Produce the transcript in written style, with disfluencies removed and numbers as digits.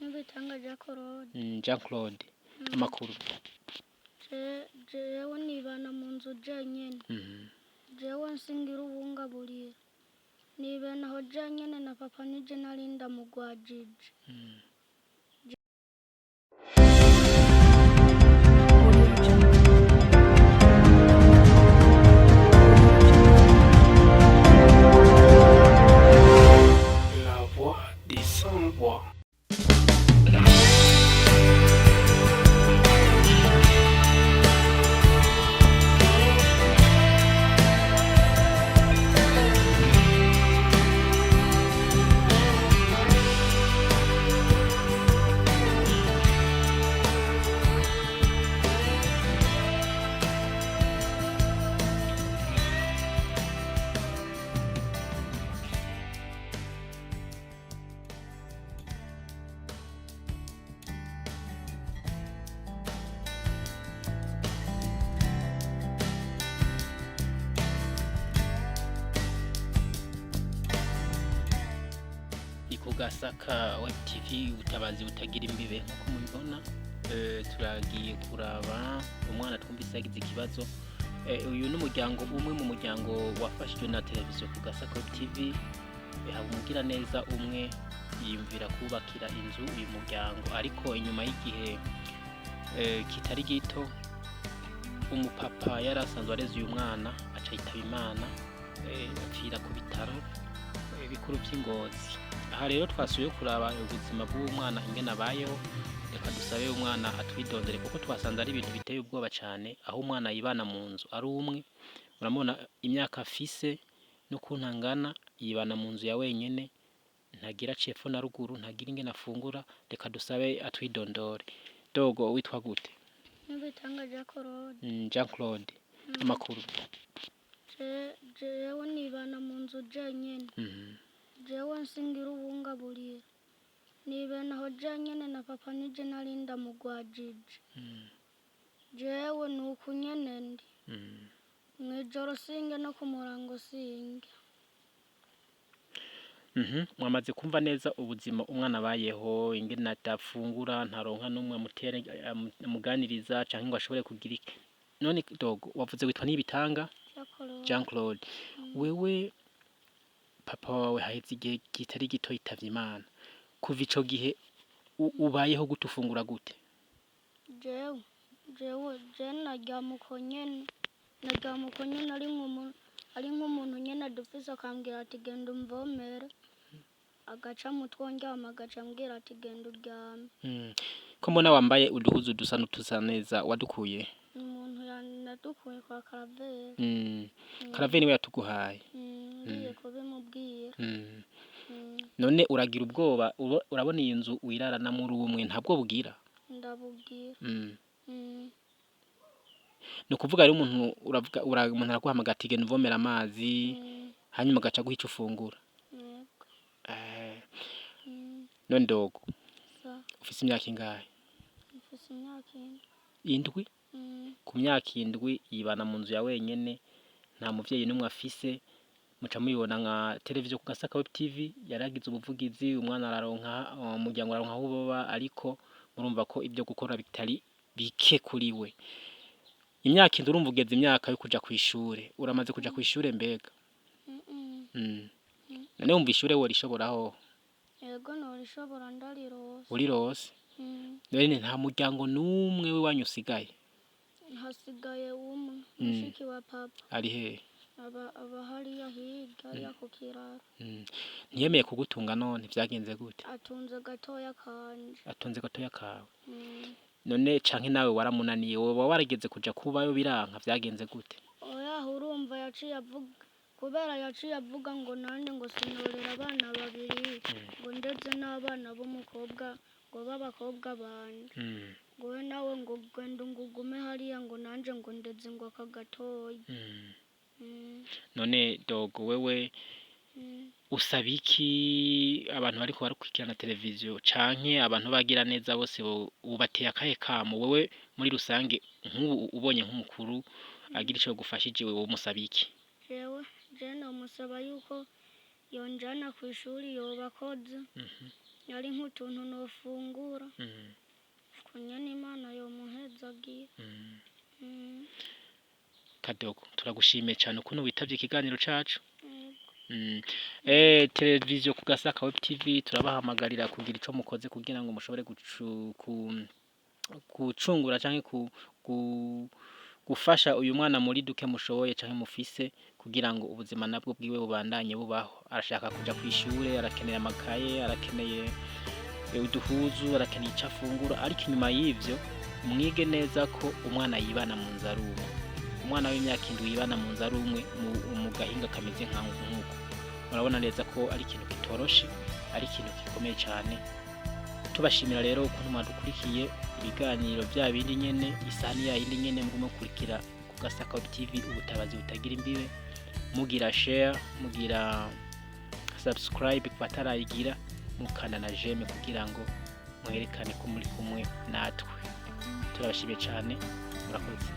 NIBITANGA Jean. Jean Claude. Amakuru. Jewe nibana mu nzu jenyene. Jewe nsingira ubungaburira. Nibana aho jenyene na papa nije narinda mugwajije. Kugasaka web TV utabazi butagira imbibe nkuko mubibona. Turagiye kuraba umwana twumvise yagize ikibazo. Uyu n'umuryango umwe mu muryango wafashijwe na televiziyo Kugasaka web TV. Habumugira neza umwe yimvira kubakira inzu uyu muryango, ariko inyuma y'igihe kitari gito umupapa yarasanzwe areze uyu mwana aca yitaba Imana, apfira ku bitaro bikuru by'Ingozi. Aha rero twasuye kuraba ubuzima bw'umwana ingene abayeho. Reka dusabe umwana atwidondere kuko twasanze ari ibintu biteye ubwoba cyane, aho umwana yibana mu nzu ari umwe. Uramubona imyaka afise n'ukuntu angana, yibana mu nzu ya wenyene, ntagira cepfo na ruguru, ntagira ingene afungura. Reka dusabe atwidondore. Dogo witwa gute? NIBITANGA Jean. Jean Claude. Amakuru. Jewe nibana mu nzu jenyene. Jewe nsingira ubungaburira. Nibana aho jenyene na papa nije narinda mugwajije. Jewe nuku nyene ndi. Mwijoro singe no ku murango singe. Mwamaze kumva neza ubuzima umwana abayeho, ingene atafungura, ntaronka n'umwe amuganiriza canke ngo ashobore kugira iki. None dogo wavuze witwa NIBITANGA Jean Claude. Wewe papa wawe haheze igihe kitari gito yitavye Imana. Kuva ico gihe ubayeho gute, ufungura gute? Jewe naryamuko nyene ari nk'umuntu nyene adufise akambwira ati genda umvomere, agaca mutwongyama agaca ambwira ati genda uryame. Ko mbona wambaye uduhuzu dusa n'utusa neza, wadukuye? Umuntu nadukuye kwa Karaveri. Karaveri niwe yatuguhaye? Ngiye kubimubwira. None uragira ubwoba, urabona iyi nzu wirarana muri umwe, ntabwo bugira? Ndabubwira. No kuvuga ari umuntu umuntu araguhamagara ati genda uvomera amazi, hanyuma agaca guhica ufungura. None dogo ufise imyaka ingahe? Mfise imyaka 7. Ku myaka 7 yibana mu nzu ya wenyene, nta muvyeyi n'umwe afise. Muca mubibona nka televiziyo Kugasaka web TV yaragize ubuvugizi, umwana araronka, umuryango araronka aho boba, ariko murumva ko ibyo gukora bitari bike kuri we. Imyaka 7 urumva ugeze imyaka yo kuja kwishure. Uramaze kuja kwishure mbega? None wumva ishure wo rishoboraho? Yego no rishobora ndarirose. Urirose? None nta muryango n'umwe we wanyusigaye? Hasigaye umwe, mushiki wa papa. Ari he? Aba hariya higa, hariya ku kiraro. Ntiyemeye kugutunga none vyagenze gute? Atunze gatoya kanje. Atunze gatoya kawe. None canke nawe waramunaniye, woba warageze kuja kubayo biranka, vyagenze gute? Oya urumva yaciye avuga, kubera yaciye avuga ngo nanje ngo sinorera abana babiri, ngo ndetse n'abana b'umukobwa ngo b'abakobwa banje. Ngo we nawe ngo genda ngugume hariya ngo nanje ngo ndetse ngo akagatoya. None dogo wewe usaba iki abantu bariko barakurikirana televiziyo canke abantu bagira neza bose ubateye akahe kamo? Wewe muri rusange nk'ubu ubonye nk'umukuru agira ico gufashije, wewe umusaba iki? Je namusaba yuko yonjana ku ishuri yobakoze, yari nk'utuntu nofungura kunyene Imana yomuhezagira. Kadogo turagushimiye cyane ukuntu witavye ikiganiro cacu. Televiziyo Kugasaka Web TV turabahamagarira kugira ico mukoze kugira ngo mushobore gucungura canke gufasha uyu mwana muri duke mushoboye canke mufise kugira ngo ubuzima nabwo bwiwe bubandanye bubaho. Arashaka kuja kwishure, arakeneye amakaye, arakeneye uduhuzu, arakeneye icafungura, ariko inyuma y'ivyo mwige neza ko umwana yibana mu nzu ari umwe. Umwana w'imyaka 7 yibana mu nzu ari umwe mu gahinga kameze nk'uko. Murabona neza ko ari ikintu kitoroshe, ari ikintu gikomeye cyane. Tubashimira rero ukuntu mwadukurikiye ibiganiro bya bindi nyene, isani ya yindi nyene murimo kurikira Kugasaka Web TV ubutabazi butagira imbibe. Mugira share, mugira subscribe kubatarayigira, mukanda na j'aime kugira ngo mwerekane ko muri kumwe natwe. Turabashimiye cyane, murakoze.